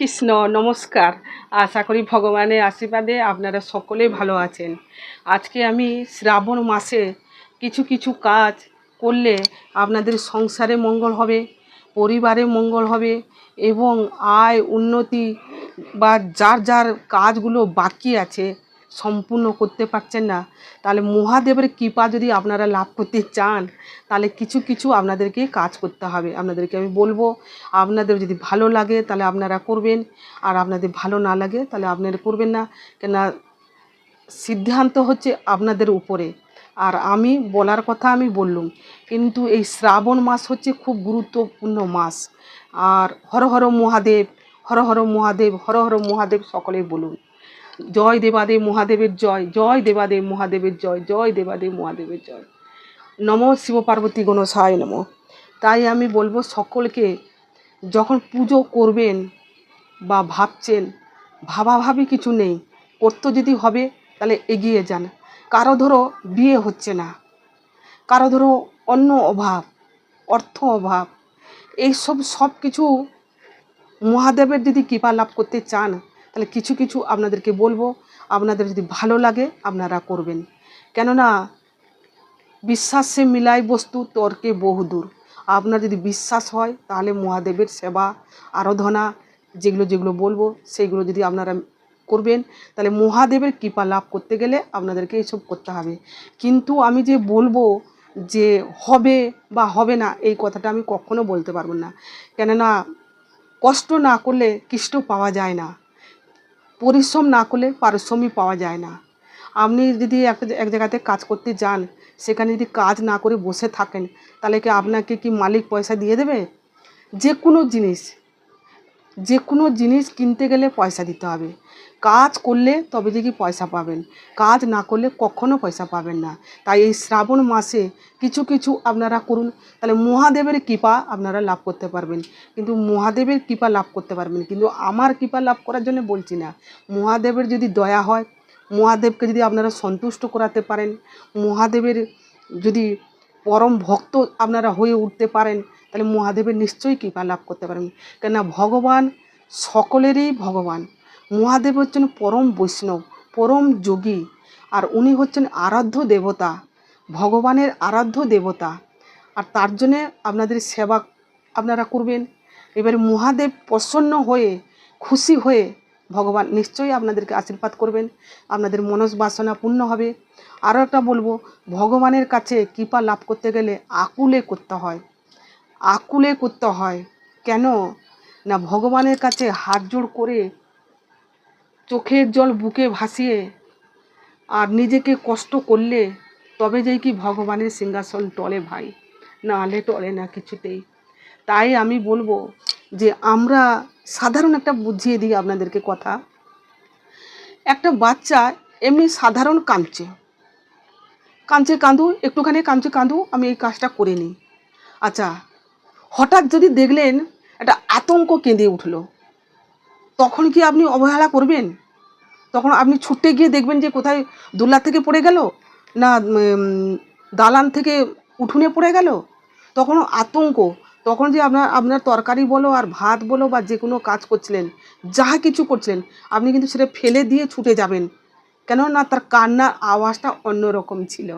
কৃষ্ণ নমস্কার। আশা করি ভগবানের আশীর্বাদে আপনারা সকলেই ভালো আছেন। আজকে আমি শ্রাবণ মাসে কিছু কিছু কাজ করলে আপনাদের সংসারে মঙ্গল হবে, পরিবারে মঙ্গল হবে এবং আয় উন্নতি বা যার যার কাজগুলো বাকি আছে সম্পূর্ণ করতে পারছেন না, তাহলে মহাদেবের কৃপা যদি আপনারা লাভ করতে চান তাহলে কিছু কিছু আপনাদেরকে কাজ করতে হবে। আপনাদেরকে আমি বলবো, আপনাদের যদি ভালো লাগে তাহলে আপনারা করবেন, আর আপনাদের ভালো না লাগে তাহলে আপনারা করবেন না। কেন সিদ্ধান্ত হচ্ছে আপনাদের উপরে। আর আমি বলার কথা আমি বললুম, কিন্তু এই শ্রাবণ মাস হচ্ছে খুব গুরুত্বপূর্ণ মাস। আর হর হর মহাদেব, হর হর মহাদেব, হর হর মহাদেব সকলেই বলুন। জয় দেবাদেব মহাদেবের জয়, জয় দেবাদেব মহাদেবের জয়, জয় দেবাদেব মহাদেবের জয়। নমঃ শিব পার্বতী গণসায় নমঃ। তাই আমি বলবো সকলকে, যখন পুজো করবেন বা ভাবছেন, ভাবাভাবি কিছু নেই, করতে যদি হবে তাহলে এগিয়ে যান। কারো ধরো বিয়ে হচ্ছে না, কারো ধরো অন্য অভাব, অর্থ অভাব, এইসব সব কিছু মহাদেবের যদি কৃপা লাভ করতে চান তাহলে কিছু কিছু আপনাদেরকে বলবো, আপনাদের যদি ভালো লাগে আপনারা করবেন। কেননা বিশ্বাসে মিলাই বস্তু তর্কে বহুদূর। আপনার যদি বিশ্বাস হয় তাহলে মহাদেবের সেবা আরাধনা যেগুলো যেগুলো বলবো সেইগুলো যদি আপনারা করবেন তাহলে মহাদেবের কৃপা লাভ করতে গেলে আপনাদেরকে এইসব করতে হবে। কিন্তু আমি যে বলবো যে হবে বা হবে না এই কথাটা আমি কখনো বলতে পারবো না। কেননা কষ্ট না করলে কৃষ্ট পাওয়া যায় না, পরিশ্রম না করলে পারিশ্রমিক পাওয়া যায় না। আপনি যদি এক জায়গাতে কাজ করতে যান, সেখানে যদি কাজ না করে বসে থাকেন তাহলে কি আপনাকে কি মালিক পয়সা দিয়ে দেবে? যে কোনো জিনিস কিনতে গেলে পয়সা দিতে হবে। কাজ করলে তবে যে কি পয়সা পাবেন, কাজ না করলে কখনো পয়সা পাবেন না। তাই এই শ্রাবণ মাসে কিছু কিছু আপনারা করুন, তাহলে মহাদেবের কৃপা আপনারা লাভ করতে পারবেন। কিন্তু মহাদেবের কৃপা লাভ করতে পারবেন, কিন্তু আমার কৃপা লাভ করার জন্য বলছি না। মহাদেবের যদি দয়া হয়, মহাদেবকে যদি আপনারা সন্তুষ্ট করাতে পারেন, মহাদেবের যদি পরম ভক্ত আপনারা হয়ে উঠতে পারেন তাহলে মহাদেবের নিশ্চয়ই কৃপা লাভ করতে পারবেন। কেননা ভগবান সকলেরই ভগবান। মহাদেব হচ্ছেন পরম বৈষ্ণব, পরম যোগী, আর উনি হচ্ছেন আরাধ্য দেবতা, ভগবানের আরাধ্য দেবতা। আর তার জন্যে আপনাদের সেবা আপনারা করবেন। এবারে মহাদেব প্রসন্ন হয়ে খুশি হয়ে ভগবান নিশ্চয়ই আপনাদেরকে আশীর্বাদ করবেন, আপনাদের মনস্বাসনা পূর্ণ হবে। আরও একটা বলবো, ভগবানের কাছে কৃপা লাভ করতে গেলে আকুলে করতে হয়, আকুলে করতে হয়। কেন না, ভগবানের কাছে হাত জোড় করে চোখের জল বুকে ভাসিয়ে আর নিজেকে কষ্ট করলে তবে যেই কি ভগবানের সিংহাসন টলে ভাই, না হলে টলে না কিছুতেই। তাই আমি বলবো যে আমরা সাধারণ একটা বুঝিয়ে দিই আপনাদেরকে কথা। একটা বাচ্চা এমনি সাধারণ কাঁদছে, কাঁদু একটুখানি কাঁদু, আমি এই কাজটা করে নিই। আচ্ছা, হঠাৎ যদি দেখলেন একটা আতঙ্ক কেঁদে উঠলো, তখন কি আপনি অবহেলা করবেন? তখন আপনি ছুটে গিয়ে দেখবেন যে কোথায় দোলা থেকে পড়ে গেল, না দালান থেকে উঠোনে পড়ে গেল? তখন আতঙ্ক, তখন যে আপনার তরকারি বলো আর ভাত বলো বা যে কোনো কাজ করছিলেন, যাহা কিছু করছিলেন, আপনি কিন্তু সেটা ফেলে দিয়ে ছুটে যাবেন। কেননা তার কান্নার আওয়াজটা অন্যরকম ছিল।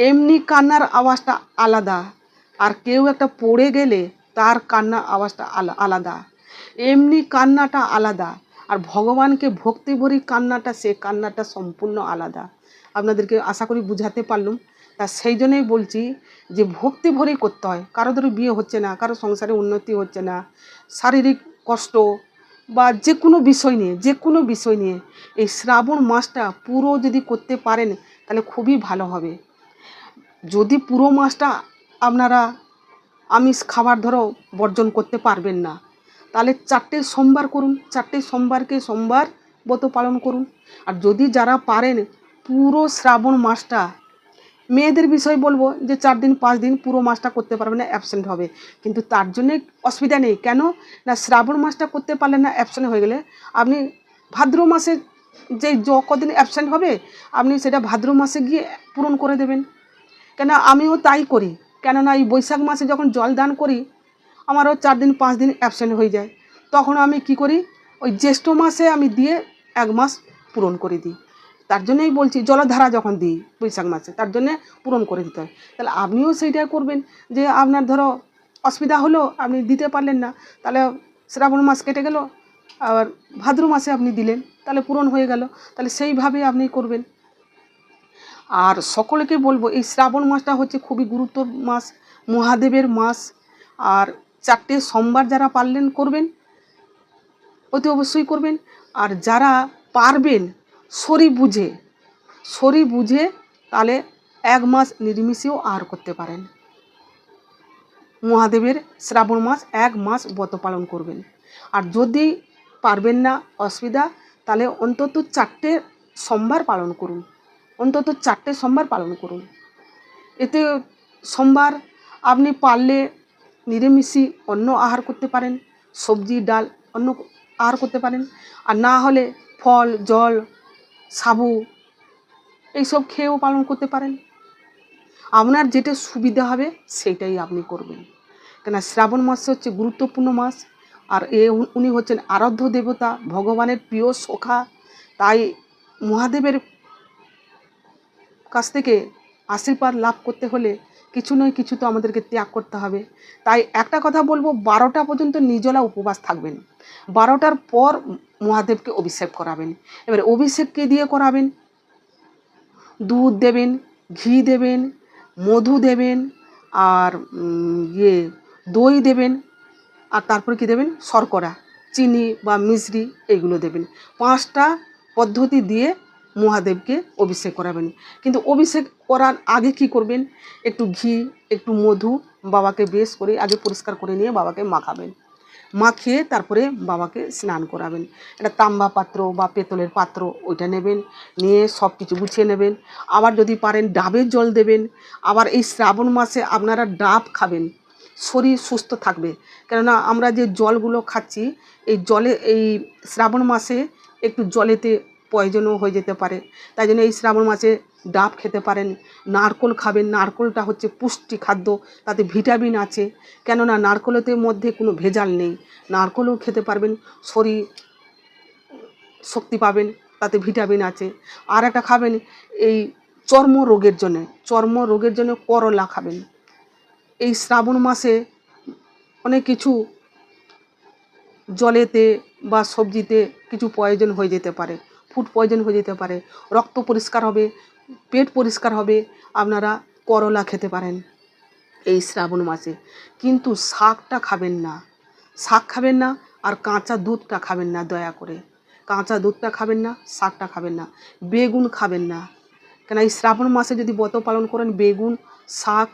এমনি কান্নার আওয়াজটা আলাদা, আর কেউ একটা পড়ে গেলে তার কান্নার আওয়াজটা আলাদা। এমনি কান্নাটা আলাদা, আর ভগবানকে ভক্তি ভরি কান্নাটা, সে কান্নাটা সম্পূর্ণ আলাদা। আপনাদেরকে আশা করি বুঝাতে পারলাম। তা সেই জন্যই বলছি যে ভক্তি ভরি করতে হয়। কারো ধরো বিয়ে হচ্ছে না, কারো সংসারে উন্নতি হচ্ছে না, শারীরিক কষ্ট বা যে কোনো বিষয় নিয়ে এই শ্রাবণ মাসটা পুরো যদি করতে পারেন তাহলে খুবই ভালো হবে। যদি পুরো মাসটা আপনারা আমিষ খাবার ধরো বর্জন করতে পারবেন না, তাহলে 4টে সোমবার করুন, 4টে সোমবারকে সোমবার ব্রত পালন করুন। আর যদি যারা পারেন পুরো শ্রাবণ মাসটা, মেয়েদের বিষয় বলবো যে 4 দিন 5 দিন পুরো মাসটা করতে পারবে না, অ্যাবসেন্ট হবে, কিন্তু তার জন্যে অসুবিধা নেই। কেন না, শ্রাবণ মাসটা করতে পারলেন না, অ্যাবসেন্ট হয়ে গেলে আপনি ভাদ্র মাসে যে কদিন অ্যাবসেন্ট হবে আপনি সেটা ভাদ্র মাসে গিয়ে পূরণ করে দেবেন। কেন আমিও তাই করি, কেননা এই বৈশাখ মাসে যখন জল দান করি আমারও 4 দিন 5 দিন অ্যাবসেন্ট হয়ে যায়, তখন আমি কি করি, ওই জ্যৈষ্ঠ মাসে আমি দিয়ে 1 মাস পূরণ করে দিই। তার জন্যই বলছি জলধারা যখন দিই বৈশাখ মাসে, তার জন্যে পূরণ করে দিতে হয়। তাহলে আপনিও সেইটাই করবেন, যে আপনার ধরো অসুবিধা হলো, আপনি দিতে পারলেন না, তাহলে শ্রাবণ মাস কেটে গেল, আবার ভাদ্র মাসে আপনি দিলেন, তাহলে পূরণ হয়ে গেল। তাহলে সেইভাবে আপনি করবেন। আর সকলকে বলবো, এই শ্রাবণ মাসটা হচ্ছে খুবই গুরুত্ব মাস, মহাদেবের মাস। আর 4টে সোমবার যারা পারলেন করবেন, অতি অবশ্যই করবেন। আর যারা পারবেন শরীর বুঝে তাহলে 1 মাস নিরামিষেও আহার করতে পারেন। মহাদেবের শ্রাবণ মাস 1 মাস ব্রত পালন করবেন। আর যদি পারবেন না, অসুবিধা, তাহলে অন্তত 4টে সোমবার পালন করুন, অন্তত 4টে সোমবার পালন করুন। এতে সোমবার আপনি পারলে নিরামিষই অন্ন আহার করতে পারেন, সবজি ডাল অন্ন আহার করতে পারেন। আর না হলে ফল জল সাবু এইসব খেয়েও পালন করতে পারেন। আপনার যেটা সুবিধা হবে সেইটাই আপনি করবেন। কেন শ্রাবণ মাস হচ্ছে গুরুত্বপূর্ণ মাস। আর উনি হচ্ছেন আরাধ্য দেবতা, ভগবানের প্রিয় সখা। তাই মহাদেবের কাছ থেকে আশীর্বাদ লাভ করতে হলে কিছু নয় কিছু তো আমাদেরকে ত্যাগ করতে হবে। তাই একটা কথা বলবো, 12টা পর্যন্ত নির্জলা উপবাস থাকবেন। 12টার পর মহাদেবকে অভিষেক করাবেন। এবারে অভিষেক কে দিয়ে করাবেন? দুধ দেবেন, ঘি দেবেন, মধু দেবেন, আর দই দেবেন, আর তারপরে কি দেবেন? শর্করা, চিনি বা মিশ্রি এগুলো দেবেন। 5টা পদ্ধতি দিয়ে মহাদেবকে অভিষেক করাবেন। কিন্তু অভিষেক করার আগে কি করবেন? একটু ঘি, একটু মধু বাবাকে বেশ করে আগে পরিষ্কার করে নিয়ে বাবাকে মাখাবেন। মাখিয়ে তারপরে বাবাকে স্নান করাবেন। একটা তাম্বা পাত্র বা পেতলের পাত্র ওইটা নেবেন, নিয়ে সব কিছু গুছিয়ে নেবেন। আবার যদি পারেন ডাবের জল দেবেন। আবার এই শ্রাবণ মাসে আপনারা ডাব খাবেন, শরীর সুস্থ থাকবে। কেননা আমরা যে জলগুলো খাচ্ছি, এই শ্রাবণ মাসে একটু জলেতে পয়জনও হয়ে যেতে পারে। তাই জন্য এই শ্রাবণ মাসে ডাব খেতে পারেন, নারকোল খাবেন। নারকোলটা হচ্ছে পুষ্টি খাদ্য, তাতে ভিটামিন আছে। কেননা নারকোলের মধ্যে কোনো ভেজাল নেই। নারকোলও খেতে পারবেন, শরীর শক্তি পাবেন, তাতে ভিটামিন আছে। আর একটা খাবেন এই চর্ম রোগের জন্য করলা খাবেন। এই শ্রাবণ মাসে অনেক কিছু জলেতে বা সবজিতে কিছু পয়জন হয়ে যেতে পারে, ফুড পয়জন হয়ে যেতে পারে, রক্ত পরিষ্কার হবে, পেট পরিষ্কার হবে। আপনারা করলা খেতে পারেন এই শ্রাবণ মাসে। কিন্তু শাকটা খাবেন না, শাক খাবেন না। আর কাঁচা দুধটা খাবেন না, দয়া করে কাঁচা দুধটা খাবেন না, শাকটা খাবেন না, বেগুন খাবেন না। কেন এই শ্রাবণ মাসে যদি ব্রত পালন করেন, বেগুন, শাক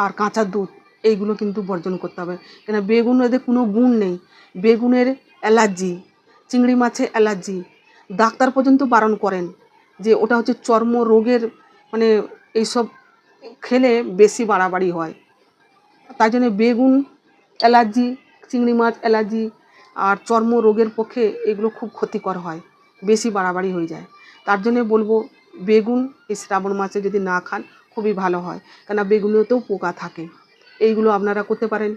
আর কাঁচা দুধ এইগুলো কিন্তু বর্জন করতে হবে। কেন বেগুনের কোনো গুণ নেই, বেগুনের অ্যালার্জি, চিংড়ি মাছে অ্যালার্জি। ডাক্তার পর্যন্ত বারণ করেন যে ওটা হচ্ছে চর্ম রোগের, মানে এইসব খেলে বেশি বাড়াবাড়ি হয়। তাই জন্য বেগুন অ্যালার্জি, চিংড়ি মাছ অ্যালার্জি, আর চর্ম রোগের পক্ষে এগুলো খুব ক্ষতিকর হয়, বেশি বাড়াবাড়ি হয়ে যায়। তার জন্য বলবো বেগুন এই শ্রাবণ মাসে যদি না খান খুবই ভালো হয়, কেননা বেগুনেতেও পোকা থাকে। এইগুলো আপনারা করতে পারেন।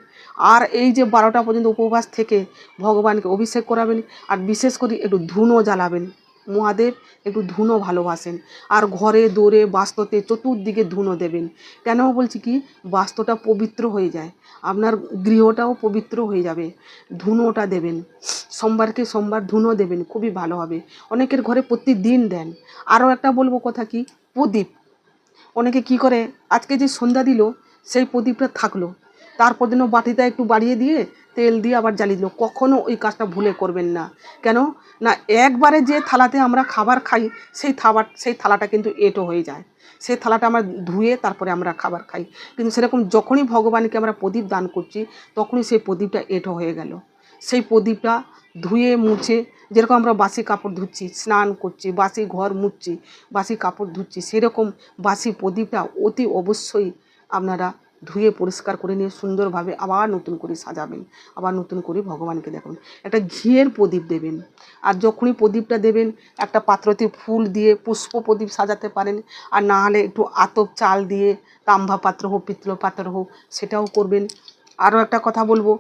আর এই যে 12টা পর্যন্ত উপবাস থেকে ভগবানকে অভিষেক করাবেন। আর বিশেষ করে একটু ধুনো জ্বালাবেন। মহাদেব একটু ধুনো ভালোবাসেন। আর ঘরে দৌড়ে বাস্তুতে চতুর্দিকে ধুনো দেবেন। কেন বলছি কি, বাস্তুটা পবিত্র হয়ে যায়, আপনার গৃহটাও পবিত্র হয়ে যাবে। ধুনোটা দেবেন, সোমবারকে সোমবার ধুনো দেবেন, খুবই ভালো হবে। অনেকের ঘরে প্রতিদিন দেন। আরও একটা বলবো কথা কি, প্রদীপ। অনেকে কি করে, আজকে যে সন্ধ্যা দিল সেই প্রদীপটা থাকলো, তারপর যেন বাটিটা একটু বাড়িয়ে দিয়ে তেল দিয়ে আবার জ্বালিয়ে দিল। কখনও ওই কাজটা ভুলে করবেন না। কেন না, একবারে যে থালাতে আমরা খাবার খাই সেই থালাটা কিন্তু এঁটো হয়ে যায়। সেই থালাটা আমরা ধুয়ে তারপরে আমরা খাবার খাই। কিন্তু সেরকম যখনই ভগবানকে আমরা প্রদীপ দান করছি, তখনই সেই প্রদীপটা এঁটো হয়ে গেল। সেই প্রদীপটা ধুয়ে মুছে, যেরকম আমরা বাসি কাপড় ধুচ্ছি, স্নান করছি, বাসি ঘর মুছছি, বাসি কাপড় ধুচ্ছি, সেরকম বাসি প্রদীপটা অতি অবশ্যই আপনারা ধুয়ে পরিষ্কার করে নিয়ে সুন্দরভাবে আবার নতুন করে সাজাবেন, আবার নতুন করে ভগবানকে দেখুন। একটা ঘিয়ের প্রদীপ দেবেন। আর যখনই প্রদীপটা দেবেন, একটা পাত্রতে ফুল দিয়ে পুষ্প প্রদীপ সাজাতে পারেন। আর না হলে একটু আতপ চাল দিয়ে, তাম্বা পাত্র হোক পিতল পাত্র হোক, সেটাও করবেন। আরও একটা কথা বলবো,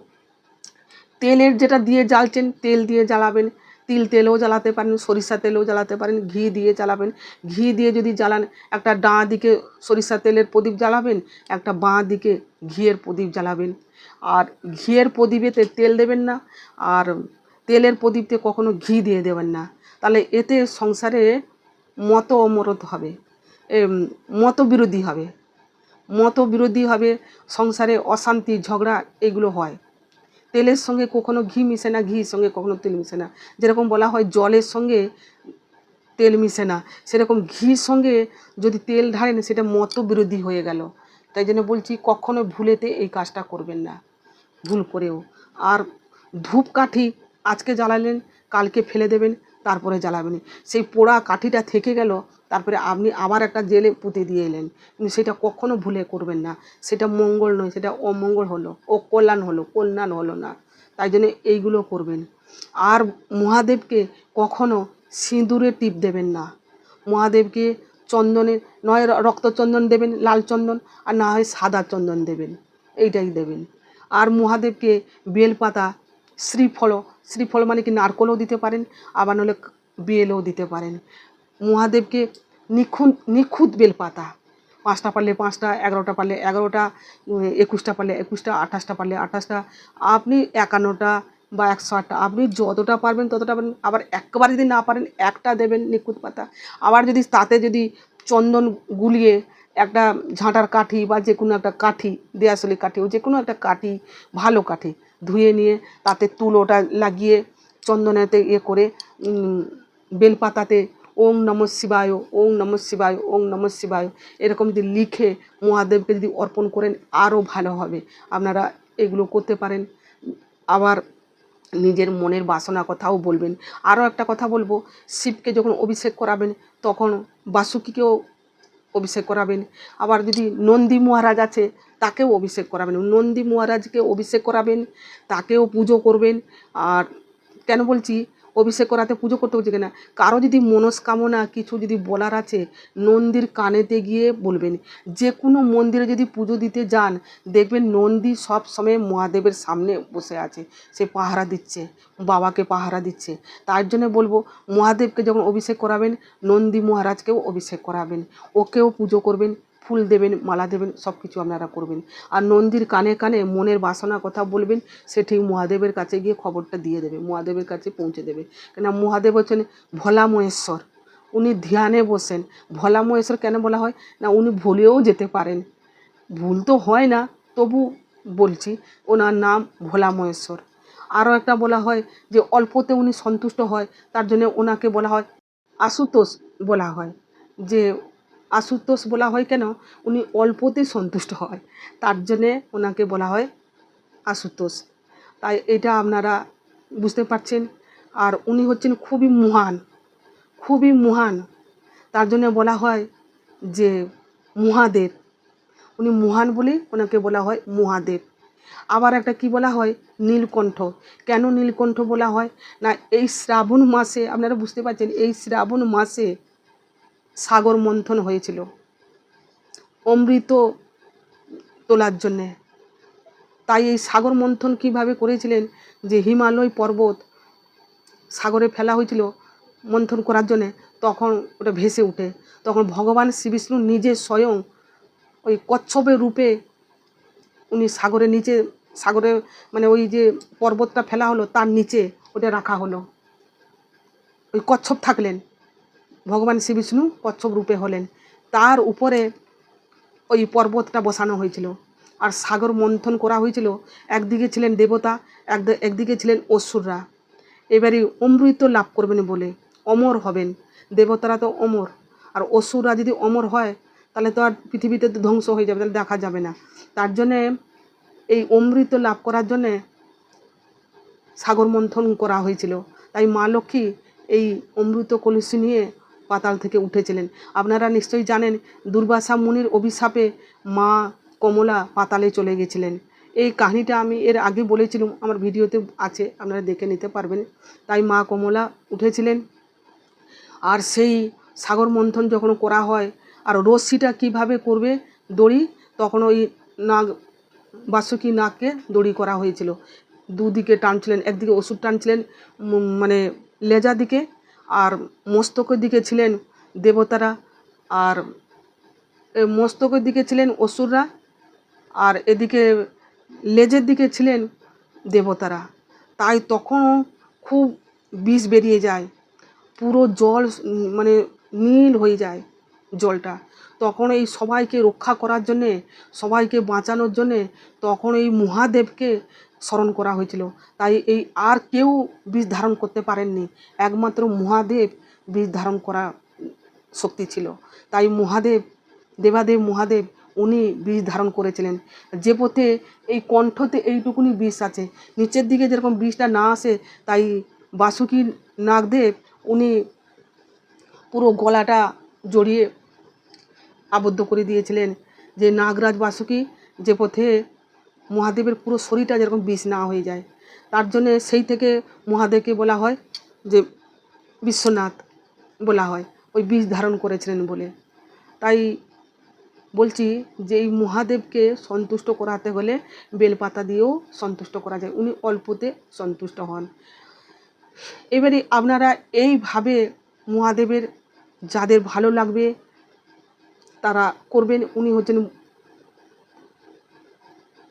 তেলের যেটা দিয়ে জ্বালছেন তেল দিয়ে জ্বালাবেন, তিল তেলেও জ্বালাতে পারেন, সরিষা তেলেও জ্বালাতে পারেন, ঘি দিয়ে জ্বালাবেন। ঘি দিয়ে যদি জ্বালান, একটা ডাঁ দিকে সরিষা তেলের প্রদীপ জ্বালাবেন, একটা বাঁ দিকে ঘিয়ের প্রদীপ জ্বালাবেন। আর ঘিয়ের প্রদীপেতে তেল দেবেন না, আর তেলের প্রদীপতে কখনো ঘি দিয়ে দেবেন না। তাহলে এতে সংসারে মত অমরত হবে, মতবিরোধী হবে, মতবিরোধী হবে, সংসারে অশান্তি ঝগড়া এগুলো হয়। তেলের সঙ্গে কখনো ঘি মিশে না, ঘির সঙ্গে কখনো তেল মিশে না। যেরকম বলা হয় জলের সঙ্গে তেল মিশে না, সেরকম ঘির সঙ্গে যদি তেল ঢালেন সেটা মতবিরোধী হয়ে গেল। তাই জন্য বলছি কখনো ভুলেতে এই কাজটা করবেন না, ভুল করেও। আর ধূপকাঠি আজকে জ্বালালেন, কালকে ফেলে দেবেন, তারপরে জ্বালাবেন। সেই পোড়া কাঠিটা থেকে গেল, তারপরে আপনি আবার একটা জেলে পুঁতে দিয়ে এলেন, কিন্তু সেটা কখনো ভুলে করবেন না। সেটা মঙ্গল নয়, সেটা অমঙ্গল হলো, ও কল্যাণ হলো না। তাই জন্য এইগুলো করবেন। আর মহাদেবকে কখনো সিঁদুরে টিপ দেবেন না। মহাদেবকে চন্দনের, নয় রক্তচন্দন দেবেন, লাল চন্দন, আর না হয় সাদা চন্দন দেবেন, এইটাই দেবেন। আর মহাদেবকে বেলপাতা, শ্রীফল মানে কি নারকলও দিতে পারেন, আবার নাহলে বেলও দিতে পারেন। মহাদেবকে নিখুঁত বেলপাতা, 5টা পারলে 5টা, 11টা পারলে 11টা, 21টা পারলে 21টা, 28টা পারলে 28টা, আপনি 51টা বা 108টা, আপনি যতটা পারবেন ততটা পারেন। আবার একবারে যদি না পারেন একটা দেবেন নিখুঁত পাতা। আবার যদি তাতে যদি চন্দন গুলিয়ে একটা ঝাঁটার কাঠি বা যে কোনো একটা কাঠি, দেয়াশলি কাঠি, ও যে কোনো একটা কাঠি, ভালো কাঠি ধুয়ে নিয়ে তাতে তুলোটা লাগিয়ে চন্দনেতে করে বেলপাতাতে ওং নমঃ শিবায়, ওং নমঃ শিবায়, ওং নমঃ শিবায় এরকম যদি লিখে মহাদেবকে যদি অর্পণ করেন আরও ভালো হবে। আপনারা এগুলো করতে পারেন। আবার নিজের মনের বাসনা কথাও বলবেন। আরও একটা কথা বলবো, শিবকে যখন অভিষেক করাবেন তখন বাসুকিকেও অভিষেক করাবেন। আবার যদি নন্দী মহারাজ আছে তাকেও অভিষেক করাবেন, নন্দী মহারাজকে অভিষেক করাবেন, তাকেও পুজো করবেন। আর কেন বলছি অভিষেক করাতে পুজো করতে বলছি কেনা, কারো যদি মনস্কামনা কিছু যদি বলার আছে নন্দীর কানেতে গিয়ে বলবেন। যে কোনো মন্দিরে যদি পুজো দিতে যান দেখবেন নন্দী সব সময় মহাদেবের সামনে বসে আছে, সে পাহারা দিচ্ছে, বাবাকে পাহারা দিচ্ছে। তার জন্য বলবো মহাদেবকে যখন অভিষেক করাবেন নন্দী মহারাজকেও অভিষেক করাবেন, ওকেও পুজো করবেন, ফুল দেবেন, মালা দেবেন, সব কিছু আপনারা করবেন। আর নন্দীর কানে কানে মনের বাসনা কথা বলবেন, সে ঠিক মহাদেবের কাছে গিয়ে খবরটা দিয়ে দেবে, মহাদেবের কাছে পৌঁছে দেবে। কেন মহাদেব হচ্ছেন ভোলা মহেশ্বর, উনি ধ্যানে বসেন। ভোলা মহেশ্বর কেন বলা হয় না, উনি ভুলেও যেতে পারেন, ভুল তো হয় না তবু বলছি, ওনার নাম ভোলা মহেশ্বর। আরও একটা বলা হয় যে অল্পতে উনি সন্তুষ্ট হয়, তার জন্য ওনাকে বলা হয় আশুতোষ বলা হয়। যে আশুতোষ বলা হয় কেন, উনি অল্পতে সন্তুষ্ট হয়, তার জন্যে ওনাকে বলা হয় আশুতোষ। তাই এটা আপনারা বুঝতে পারছেন। আর উনি হচ্ছেন খুবই মহান, খুবই মহান, তার জন্য বলা হয় যে মহাদেব, উনি মহান বলে ওনাকে বলা হয় মহাদেব। আবার একটা কি বলা হয় নীলকণ্ঠ। কেন নীলকণ্ঠ বলা হয় না, এই শ্রাবণ মাসে আপনারা বুঝতে পারছেন, এই শ্রাবণ মাসে সাগর মন্থন হয়েছিল অমৃত তোলার জন্যে। তাই এই সাগর মন্থন কীভাবে করেছিলেন, যে হিমালয় পর্বত সাগরে ফেলা হয়েছিল মন্থন করার জন্যে, তখন ওটা ভেসে উঠে, তখন ভগবান শ্রীবিষ্ণু নিজে স্বয়ং ওই কচ্ছপের রূপে উনি সাগরের নিচে, সাগরে মানে ওই যে পর্বতটা ফেলা হলো তার নিচে ওটা রাখা হলো, ওই কচ্ছপ থাকলেন, ভগবান শ্রীবিষ্ণু কচ্ছপ রূপে হলেন, তার উপরে ওই পর্বতটা বসানো হয়েছিল। আর সাগর মন্থন করা হয়েছিল, একদিকে ছিলেন দেবতা, একদিকে ছিলেন অসুররা। এবারে অমৃত লাভ করবেন বলে অমর হবেন, দেবতারা তো অমর, আর অসুররা যদি অমর হয় তাহলে তো আর পৃথিবীতে তো ধ্বংস হয়ে যাবে, তাহলে দেখা যাবে না। তার জন্যে এই অমৃত লাভ করার জন্যে সাগর মন্থন করা হয়েছিল। তাই মা লক্ষ্মী এই অমৃত কলসি নিয়ে পাতাল থেকে উঠেছিলেন। আপনারা নিশ্চয়ই জানেন দুর্বাসা মুনির অভিশাপে মা কমলা পাতালে চলে গেছিলেন। এই কাহিনীটা আমি এর আগে বলেছিলাম, আমার ভিডিওতে আছে, আপনারা দেখে নিতে পারবেন। তাই মা কমলা উঠেছিলেন। আর সেই সাগর মন্থন যখন করা হয়, আর রশ্মিটা কিভাবে করবে দড়ি, তখন ওই নাগ বাসুকি নাগকে দড়ি করা হয়েছিল, দুদিকে টানছিলেন, একদিকে ওষুধ টানছিলেন মানে লেজা দিকে, আর মস্তকের দিকে ছিলেন দেবতারা, আর মস্তকের দিকে ছিলেন অসুররা, আর এদিকে লেজের দিকে ছিলেন দেবতারা। তাই তখনও খুব বিষ বেরিয়ে যায়, পুরো জল মানে নীল হয়ে যায় জলটা। তখন এই সবাইকে রক্ষা করার জন্যে, সবাইকে বাঁচানোর জন্যে তখন এই মহাদেবকে স্মরণ করা হয়েছিল। তাই এই আর কেউ বিষ ধারণ করতে পারেননি, একমাত্র মহাদেব বিষ ধারণ করা শক্তি ছিল। তাই মহাদেব, দেবাদেব মহাদেব উনি বিষ ধারণ করেছিলেন। যে পথে এই কণ্ঠতে এইটুকুনি বিষ আছে, নিচের দিকে যেরকম বিষটা না আসে, তাই বাসুকী নাগদেব উনি পুরো গলাটা জড়িয়ে আবদ্ধ করে দিয়েছিলেন, যে নাগরাজ বাসুকী যে পথে মহাদেবের পুরো শরীরটা যেরকম বিষ না হয়ে যায়। তার জন্যে সেই থেকে মহাদেবকে বলা হয় যে বিশ্বনাথ বলা হয়, ওই বিষ ধারণ করেছিলেন বলে। তাই বলছি যে এই মহাদেবকে সন্তুষ্ট করাতে হলে বেলপাতা দিয়েও সন্তুষ্ট করা যায়, উনি অল্পতে সন্তুষ্ট হন। এবারে আপনারা এইভাবে মহাদেবের যাদের ভালো লাগবে তারা করবেন। উনি হচ্ছেন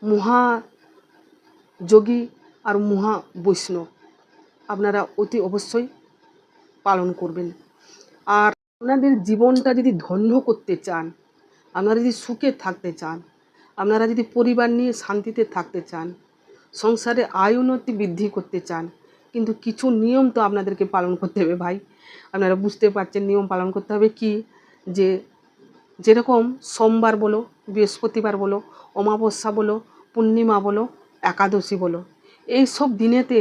মহাযোগী আর মহা বৈষ্ণব, আপনারা অতি অবশ্যই পালন করবেন। আর আপনাদের জীবনটা যদি ধন্য করতে চান, আপনারা যদি সুখে থাকতে চান, আপনারা যদি পরিবার নিয়ে শান্তিতে থাকতে চান, সংসারে আয় উন্নতি বৃদ্ধি করতে চান, কিন্তু কিছু নিয়ম তো আপনাদেরকে পালন করতে হবে ভাই। আপনারা বুঝতে পারছেন নিয়ম পালন করতে হবে কি, যে যেরকম সোমবার বলো, বৃহস্পতিবার বলো, অমাবস্যা বলো, পূর্ণিমা বলো, একাদশী বলো, এই সব দিনেতে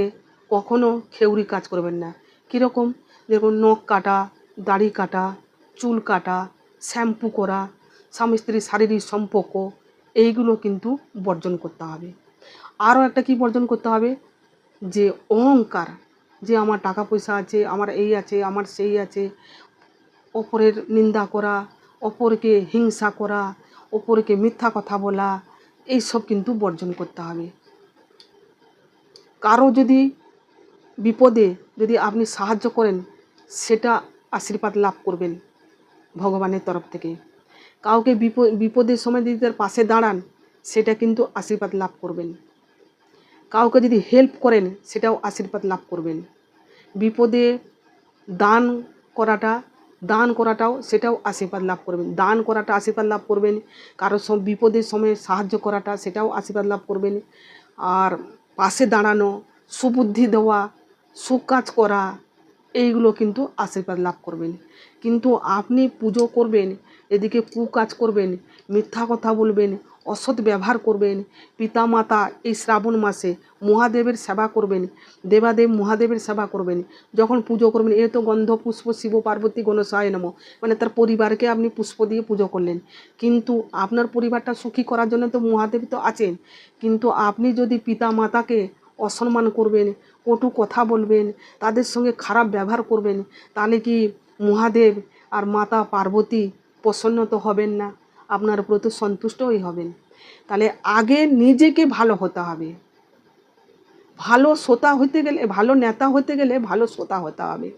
কখনো খেউরি কাজ করবেন না। কীরকম, যেরকম নখ কাটা, দাড়ি কাটা, চুল কাটা, শ্যাম্পু করা, স্বামী স্ত্রীর শারীরিক সম্পর্ক, এইগুলো কিন্তু বর্জন করতে হবে। আরও একটা কি বর্জন করতে হবে, যে অহংকার, যে আমার টাকা পয়সা আছে, আমার এই আছে, আমার সেই আছে, অপরের নিন্দা করা, অপরকে হিংসা করা, অপরকে মিথ্যা কথা বলা, এইসব কিন্তু বর্জন করতে হবে। কারো যদি বিপদে যদি আপনি সাহায্য করেন, সেটা আশীর্বাদ লাভ করবেন ভগবানের তরফ থেকে। কাউকে বিপদের সময় যদি তার পাশে দাঁড়ান, সেটা কিন্তু আশীর্বাদ লাভ করবেন। কাউকে যদি হেল্প করেন, সেটাও আশীর্বাদ লাভ করবেন। বিপদে দান করাটাও সেটাও আশীর্বাদ লাভ করবেন। দান করাটা আশীর্বাদ লাভ করবেন, কারো বিপদের সময় সাহায্য করাটা সেটাও আশীর্বাদ লাভ করবেন। আর পাশে দাঁড়ানো, সুবুদ্ধি দেওয়া, সুকাজ করা, এইগুলো কিন্তু আশীর্বাদ লাভ করবেন। কিন্তু আপনি পুজো করবেন, এদিকে কুকাজ করবেন, মিথ্যা কথা বলবেন, অসৎ ব্যবহার করবেন, পিতামাতা এই শ্রাবণ মাসে মহাদেবের সেবা করবেন, দেবাদেব মহাদেবের সেবা করবেন। যখন পুজো করবেন, এ তো গন্ধ পুষ্প শিব পার্বতী গণেশায় নমঃ, মানে তার পরিবারকে আপনি পুষ্প দিয়ে পুজো করলেন, কিন্তু আপনার পরিবারটা সুখী করার জন্য তো মহাদেব তো আছেন। কিন্তু আপনি যদি পিতা মাতাকে অসম্মান করবেন, কটু কথা বলবেন, তাদের সঙ্গে খারাপ ব্যবহার করবেন, তাহলে কি মহাদেব আর মাতা পার্বতী প্রসন্ন তো হবেন না, আপনার উপর তো সন্তুষ্টই হবেন। তাহলে আগে নিজেকে ভালো হতে হবে। ভালো শ্রোতা হতে গেলে, ভালো নেতা হতে গেলে ভালো শ্রোতা হতে হবে।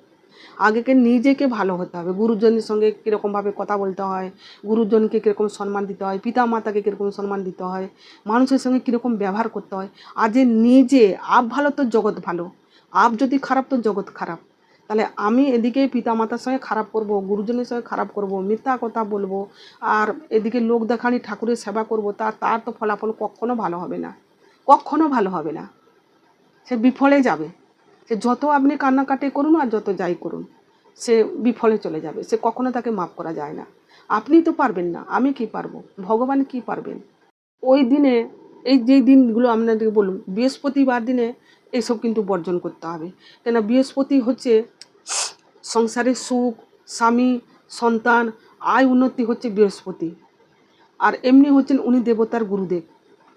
আগেকে নিজেকে ভালো হতে হবে। গুরুজনের সঙ্গে কীরকমভাবে কথা বলতে হয়, গুরুজনকে কীরকম সম্মান দিতে হয়, পিতা মাতাকে কীরকম সম্মান দিতে হয়, মানুষের সঙ্গে কীরকম ব্যবহার করতে হয়। আর যে নিজে আপ ভালো তো জগৎ ভালো, আপ যদি খারাপ তো জগৎ খারাপ। তাহলে আমি এদিকে পিতা মাতার সঙ্গে খারাপ করব, গুরুজনের সঙ্গে খারাপ করব, মিথ্যা কথা বলবো, আর এদিকে লোক দেখানি ঠাকুরের সেবা করব, তার তো ফলাফল কখনো ভালো হবে না, কখনো ভালো হবে না, সে বিফলে যাবে। সে যত আপনি কান্নাকাটি করুন আর যত যাই করুন, সে বিফলে চলে যাবে, সে কখনো তাকে মাফ করা যায় না। আপনি তো পারবেন না, আমি কি পারবো, ভগবান কি পারবেন। ওই দিনে এই যে দিনগুলো আপনাদেরকে বলুন, বৃহস্পতিবার দিনে এসব কিন্তু বর্জন করতে হবে। কেন, বৃহস্পতি হচ্ছে সংসারের সুখ, স্বামী, সন্তান, আয় উন্নতি হচ্ছে বৃহস্পতি। আর এমনি হচ্ছেন উনি দেবতার গুরুদেব।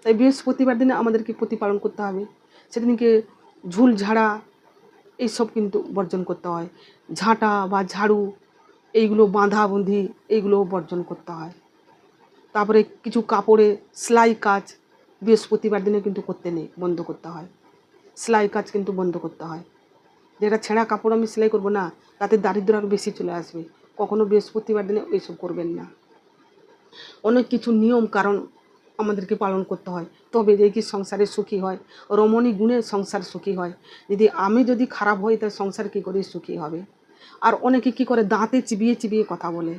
তাই বৃহস্পতিবার দিনে আমাদেরকে প্রতিপালন করতে হবে। সেদিনকে ঝুল ঝাড়া এইসব কিন্তু বর্জন করতে হয়। ঝাঁটা বা ঝাড়ু, এইগুলো বাঁধাবন্ধি, এইগুলো বর্জন করতে হয়। তারপরে কিছু কাপড়ে সেলাই কাজ বৃহস্পতিবার দিনে কিন্তু করতে নেই, বন্ধ করতে হয়। সেলাই কাজ কিন্তু বন্ধ করতে হয়। যেটা ছেঁড়া কাপড় আমি সেলাই করবো না, তাতে দারিদ্র আরও বেশি চলে আসবে। কখনো বৃহস্পতিবার দিনে এইসব করবেন না। অনেক কিছু নিয়ম কারণ আমাদেরকে পালন করতে হয়, তবে যে কি সংসারে সুখী হয়। রমণী গুণে সংসার সুখী হয়। আমি যদি খারাপ হই, তাহলে সংসার কী করে সুখী হবে। আর অনেকে কি করে, দাঁতে চিবিয়ে চিবিয়ে কথা বলে।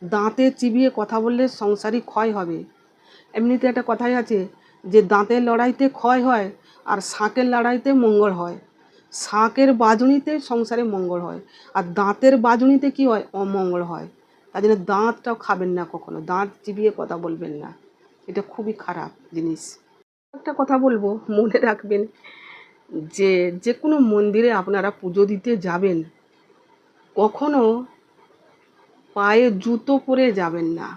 দাঁতে চিবিয়ে কথা বললে সংসারই ক্ষয় হবে। এমনিতে একটা কথাই আছে যে দাঁতের লড়াইতে ক্ষয় হয় আর শাঁকের লড়াইতে মঙ্গল হয়। শাঁকের বাজুনিতে সংসারে মঙ্গল হয়, আর দাঁতের বাজুনিতে কি হয়, অমঙ্গল হয়। তার জন্য দাঁতটাও খাবেন না, কখনো দাঁত চিবিয়ে কথা বলবেন না, এটা খুবই খারাপ জিনিস। একটা কথা বলবো, মনে রাখবেন যে যে কোনো মন্দিরে আপনারা পুজো দিতে যাবেন, কখনো পায়ে জুতো পরে যাবেন না,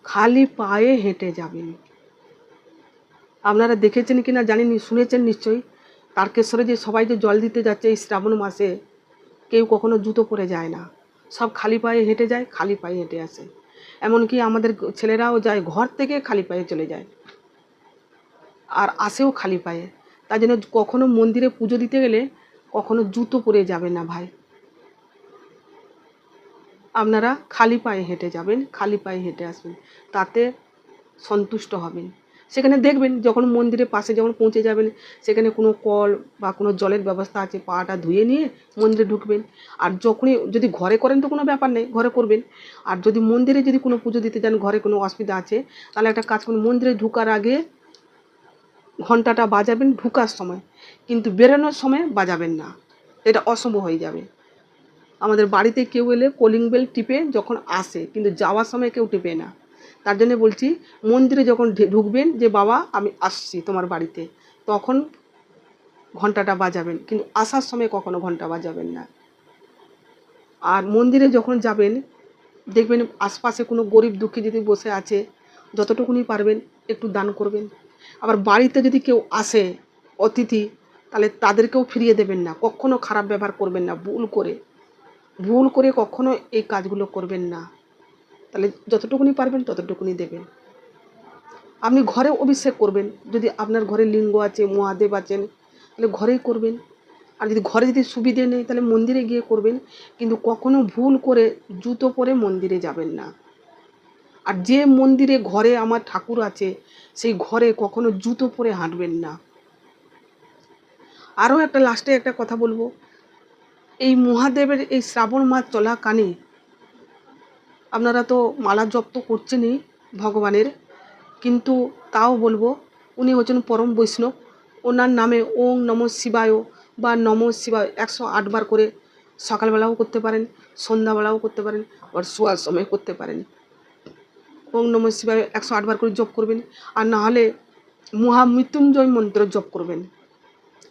খালি পায়ে হেঁটে যাবেন। আপনারা দেখেছেন কি না জানিনি, শুনেছেন নিশ্চয়ই, তারকেশ্বরে যে সবাই যে জল দিতে যাচ্ছে এই শ্রাবণ মাসে, কেউ কখনো জুতো পরে যায় না, সব খালি পায়ে হেঁটে যায়, খালি পায়ে হেঁটে আসে। এমনকি আমাদের ছেলেরাও যায়, ঘর থেকে খালি পায়ে চলে যায় আর আসেও খালি পায়ে। তাই জন্য কখনো মন্দিরে পুজো দিতে গেলে কখনো জুতো পরে যাবেন না ভাই। আপনারা খালি পায়ে হেঁটে যাবেন, খালি পায়ে হেঁটে আসবেন, তাতে সন্তুষ্ট হবেন। সেখানে দেখবেন যখন মন্দিরের পাশে যখন পৌঁছে যাবেন, সেখানে কোনো কল বা কোনো জলের ব্যবস্থা আছে, পাটা ধুয়ে নিয়ে মন্দিরে ঢুকবেন। আর যখনই যদি ঘরে করেন তো কোনো ব্যাপার নেই, ঘরে করবেন। আর যদি মন্দিরে যদি কোনো পুজো দিতে যান, ঘরে কোনো অসুবিধা আছে, তাহলে একটা কাজ করুন, মন্দিরে ঢুকার আগে ঘন্টাটা বাজাবেন ঢুকার সময়, কিন্তু বেরোনোর সময় বাজাবেন না, এটা অশুভ হয়ে যাবে। আমাদের বাড়িতে কেউ এলে কলিং বেল টিপে যখন আসে, কিন্তু যাওয়ার সময় কেউ টিপে না। তার জন্য বলছি, মন্দিরে যখন ঢুকবেন যে বাবা আমি আসছি তোমার বাড়িতে, তখন ঘন্টাটা বাজাবেন, কিন্তু আসার সময় কখনো ঘন্টা বাজাবেন না। আর মন্দিরে যখন যাবেন, দেখবেন আশপাশে কোনো গরিব দুঃখী যদি বসে আছে, যতটুকুনি পারবেন একটু দান করবেন। আবার বাড়িতে যদি কেউ আসে অতিথি, তাহলে তাদেরকেও ফিরিয়ে দেবেন না, কখনো খারাপ ব্যবহার করবেন না, ভুল করে কখনো এই কাজগুলো করবেন না। তাহলে যতটুকুনি পারবেন ততটুকুনি দেবেন। আপনি ঘরে অভিষেক করবেন, যদি আপনার ঘরে লিঙ্গ আছে, মহাদেব আছেন, তাহলে ঘরেই করবেন। আর যদি ঘরে যদি সুবিধে নেই, তাহলে মন্দিরে গিয়ে করবেন, কিন্তু কখনো ভুল করে জুতো পরে মন্দিরে যাবেন না। আর যে মন্দিরে ঘরে আমার ঠাকুর আছে, সেই ঘরে কখনো জুতো পরে হাঁটবেন না। আরও একটা লাস্টে একটা কথা বলবো, এই মহাদেবের এই শ্রাবণ মাস চলাকালে আপনারা তো মালা জপ তো করছেনই ভগবানের, কিন্তু তাও বলবো, উনি হচ্ছেন পরম বৈষ্ণব। ওনার নামে ওং নমঃ শিবায় বা নমঃ শিবায় 108 বার করে সকালবেলাও করতে পারেন, সন্ধ্যাবেলাও করতে পারেন, আবার শোয়ার সময় করতে পারেন। ওং নমঃ শিবায় 108 বার করে জপ করবেন। আর না হলে মহামৃত্যুঞ্জয় মন্ত্র জপ করবেন।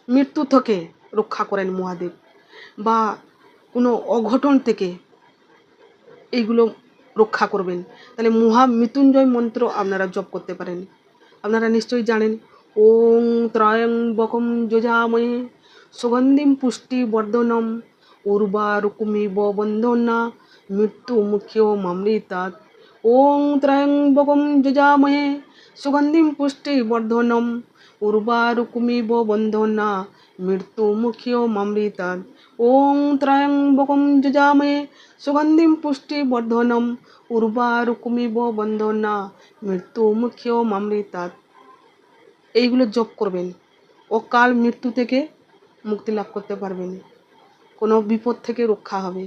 মৃত্যু থেকে রক্ষা করেন মহাদেব, বা কোনো অঘটন থেকে এইগুলো রক্ষা করবেন। তাহলে মহামৃত্যুঞ্জয় মন্ত্র আপনারা জপ করতে পারেন। আপনারা নিশ্চয়ই জানেন, ওং ত্রয়ম্বকম যজামহে সুগন্ধিম পুষ্টিবর্ধনম উর্বারুকমিব বন্ধনা মৃত্যুমুখ্যমৃতাৎ। ওং ত্রয়ম্বকম যজামহে সুগন্ধিম পুষ্টিবর্ধনম উর্বারুকমিব বন্ধনা মৃত্যুমুখ্যমৃতাৎ। ওং ত্রয়ম্বকম যজামহে সুগন্ধিম পুষ্টিবর্ধনম উর্বারুকমিব বন্ধনা মৃত্যুমুখ্যমৃতাৎ। এইগুলো জপ করবেন, অকাল মৃত্যু থেকে মুক্তি লাভ করতে পারবেন, কোনো বিপদ থেকে রক্ষা হবে,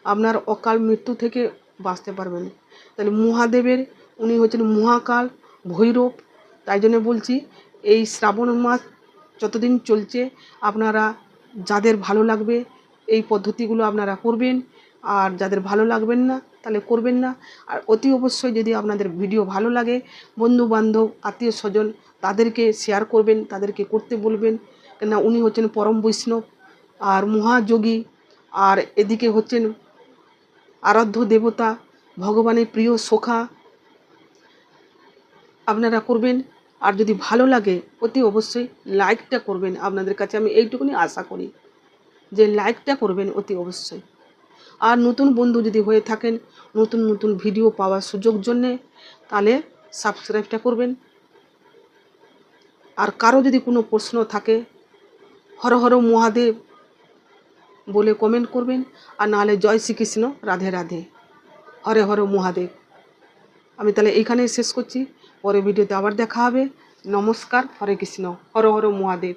আপনার অকাল মৃত্যু থেকে বাঁচতে পারবেন। তাহলে মহাদেবের উনি হচ্ছেন মহাকাল ভৈরব। তাই জন্য বলছি, এই শ্রাবণ মাস যতদিন চলছে, আপনারা যাদের ভালো লাগবে এই পদ্ধতিগুলো আপনারা করবেন, আর যাদের ভালো লাগবেন না তাহলে করবেন না। আর অতি অবশ্যই যদি আপনাদের ভিডিও ভালো লাগে, বন্ধু বান্ধব আত্মীয় স্বজন তাদেরকে শেয়ার করবেন, তাদেরকে করতে বলবেন, কেননা উনি হচ্ছেন পরম বৈষ্ণব আর মহাযোগী। আর এদিকে হচ্ছেন আরাধ্য দেবতা, ভগবানের প্রিয় সখা। আপনারা করবেন। আর যদি ভালো লাগে অতি অবশ্যই লাইকটা করবেন। আপনাদের কাছে আমি এইটুকুনি আশা করি যে লাইকটা করবেন অতি অবশ্যই। আর নতুন বন্ধু যদি হয়ে থাকেন, নতুন নতুন ভিডিও পাওয়ার সুযোগ জন্যে, তাহলে সাবস্ক্রাইবটা করবেন। আর কারো যদি কোনো প্রশ্ন থাকে হর হর মহাদেব বলে কমেন্ট করবেন, আর নাহলে জয় শ্রীকৃষ্ণ, রাধে রাধে, হরে হর মহাদেব। আমি তাহলে এইখানেই শেষ করছি, পরে ভিডিওতে আবার দেখা হবে। নমস্কার, হরে কৃষ্ণ, হর হর মহাদেব।